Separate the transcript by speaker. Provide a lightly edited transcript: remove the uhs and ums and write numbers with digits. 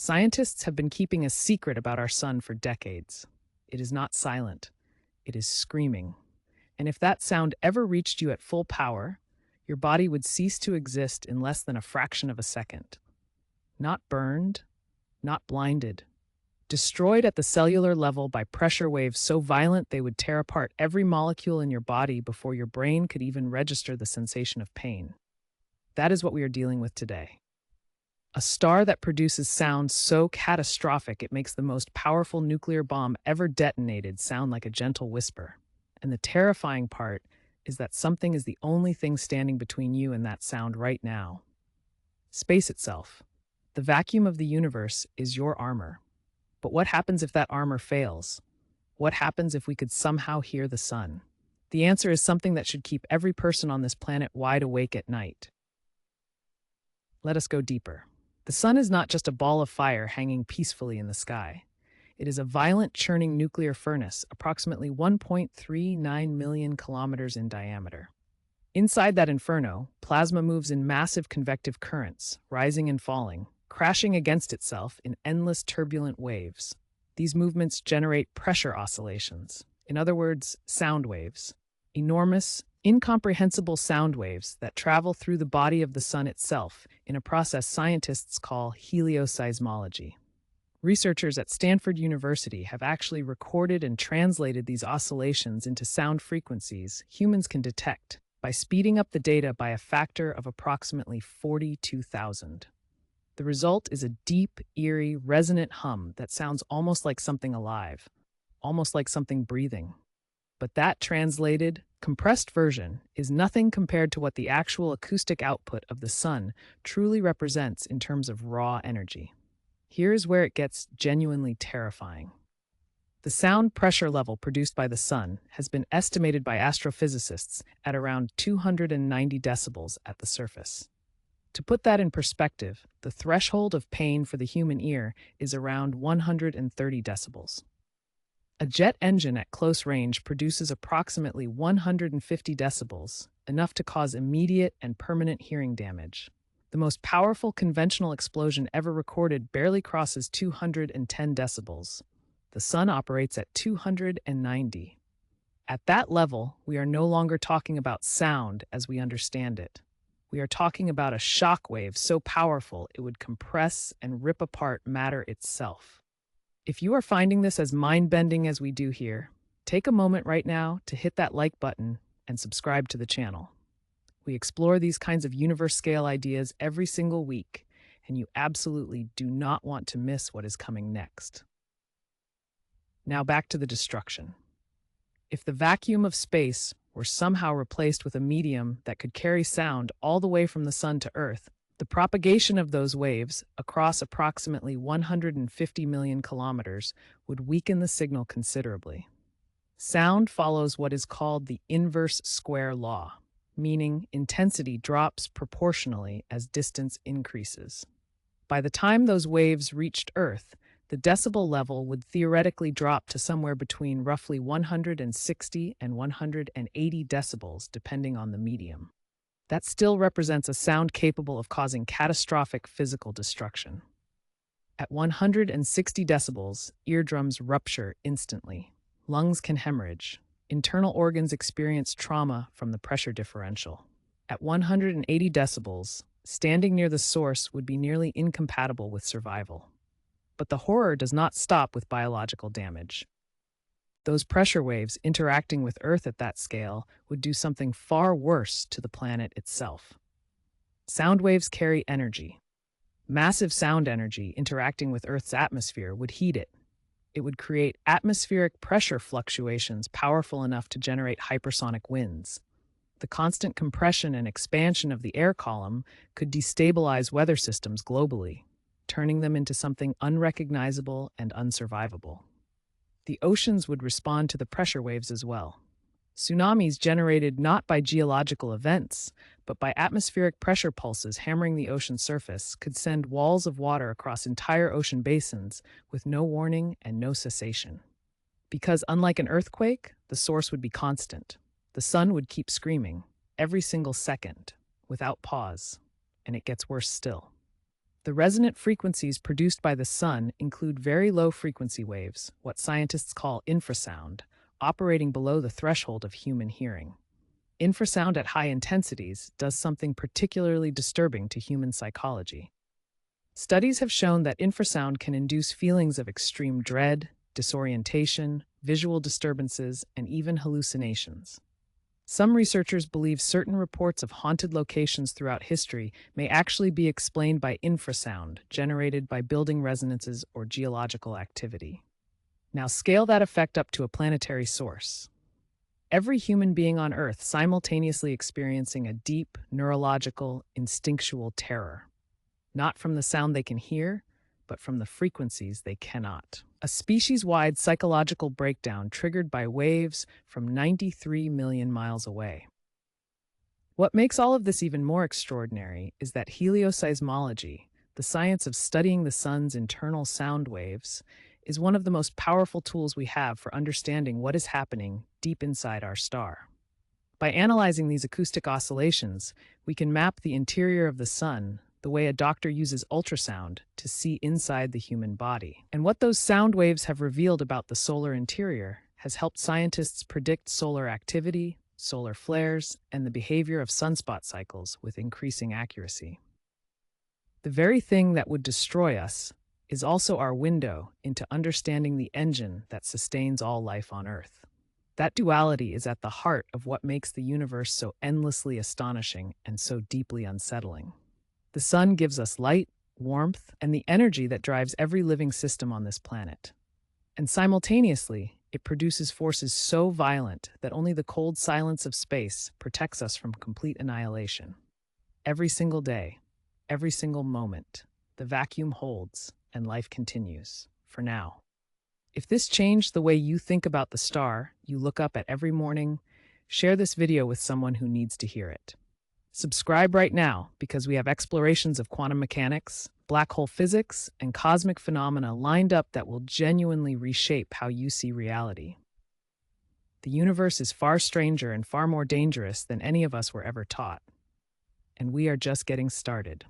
Speaker 1: Scientists have been keeping a secret about our sun for decades. It is not silent, it is screaming. And if that sound ever reached you at full power, your body would cease to exist in less than a fraction of a second. Not burned, not blinded. Destroyed at the cellular level by pressure waves so violent they would tear apart every molecule in your body before your brain could even register the sensation of pain. That is what we are dealing with today. A star that produces sound so catastrophic it makes the most powerful nuclear bomb ever detonated sound like a gentle whisper. And the terrifying part is that something is the only thing standing between you and that sound right now. Space itself. The vacuum of the universe is your armor. But what happens if that armor fails? What happens if we could somehow hear the sun? The answer is something that should keep every person on this planet wide awake at night. Let us go deeper. The sun is not just a ball of fire hanging peacefully in the sky. It is a violent churning nuclear furnace, approximately 1.39 million kilometers in diameter. Inside that inferno, plasma moves in massive convective currents, rising and falling, crashing against itself in endless turbulent waves. These movements generate pressure oscillations, in other words, sound waves. Enormous, incomprehensible sound waves that travel through the body of the sun itself in a process scientists call helioseismology. Researchers at Stanford University have actually recorded and translated these oscillations into sound frequencies humans can detect by speeding up the data by a factor of approximately 42,000. The result is a deep, eerie, resonant hum that sounds almost like something alive, almost like something breathing. But that translated, compressed version is nothing compared to what the actual acoustic output of the sun truly represents in terms of raw energy. Here's where it gets genuinely terrifying. The sound pressure level produced by the sun has been estimated by astrophysicists at around 290 decibels at the surface. To put that in perspective, the threshold of pain for the human ear is around 130 decibels. A jet engine at close range produces approximately 150 decibels, enough to cause immediate and permanent hearing damage. The most powerful conventional explosion ever recorded barely crosses 210 decibels. The sun operates at 290. At that level, we are no longer talking about sound as we understand it. We are talking about a shock wave so powerful it would compress and rip apart matter itself. If you are finding this as mind-bending as we do here, take a moment right now to hit that like button and subscribe to the channel. We explore these kinds of universe-scale ideas every single week, and you absolutely do not want to miss what is coming next. Now back to the destruction. If the vacuum of space were somehow replaced with a medium that could carry sound all the way from the sun to Earth, the propagation of those waves across approximately 150 million kilometers would weaken the signal considerably. Sound follows what is called the inverse square law, meaning intensity drops proportionally as distance increases. By the time those waves reached Earth, the decibel level would theoretically drop to somewhere between roughly 160 and 180 decibels, depending on the medium. That still represents a sound capable of causing catastrophic physical destruction. At 160 decibels, eardrums rupture instantly. Lungs can hemorrhage. Internal organs experience trauma from the pressure differential. At 180 decibels, standing near the source would be nearly incompatible with survival. But the horror does not stop with biological damage. Those pressure waves interacting with Earth at that scale would do something far worse to the planet itself. Sound waves carry energy. Massive sound energy interacting with Earth's atmosphere would heat it. It would create atmospheric pressure fluctuations powerful enough to generate hypersonic winds. The constant compression and expansion of the air column could destabilize weather systems globally, turning them into something unrecognizable and unsurvivable. The oceans would respond to the pressure waves as well. Tsunamis generated not by geological events, but by atmospheric pressure pulses hammering the ocean surface could send walls of water across entire ocean basins with no warning and no cessation. Because unlike an earthquake, the source would be constant. The sun would keep screaming, every single second, without pause, and it gets worse still. The resonant frequencies produced by the sun include very low frequency waves, what scientists call infrasound, operating below the threshold of human hearing. Infrasound at high intensities does something particularly disturbing to human psychology. Studies have shown that infrasound can induce feelings of extreme dread, disorientation, visual disturbances, and even hallucinations. Some researchers believe certain reports of haunted locations throughout history may actually be explained by infrasound generated by building resonances or geological activity. Now scale that effect up to a planetary source. Every human being on Earth simultaneously experiencing a deep, neurological, instinctual terror. Not from the sound they can hear, but from the frequencies they cannot. A species-wide psychological breakdown triggered by waves from 93 million miles away. What makes all of this even more extraordinary is that helioseismology, the science of studying the sun's internal sound waves, is one of the most powerful tools we have for understanding what is happening deep inside our star. By analyzing these acoustic oscillations, we can map the interior of the sun the way a doctor uses ultrasound to see inside the human body. And what those sound waves have revealed about the solar interior has helped scientists predict solar activity, solar flares, and the behavior of sunspot cycles with increasing accuracy. The very thing that would destroy us is also our window into understanding the engine that sustains all life on Earth. That duality is at the heart of what makes the universe so endlessly astonishing and so deeply unsettling. The sun gives us light, warmth, and the energy that drives every living system on this planet. And simultaneously, it produces forces so violent that only the cold silence of space protects us from complete annihilation. Every single day, every single moment, the vacuum holds and life continues, for now. If this changed the way you think about the star you look up at every morning, share this video with someone who needs to hear it. Subscribe right now because we have explorations of quantum mechanics, black hole physics, and cosmic phenomena lined up that will genuinely reshape how you see reality. The universe is far stranger and far more dangerous than any of us were ever taught. And we are just getting started.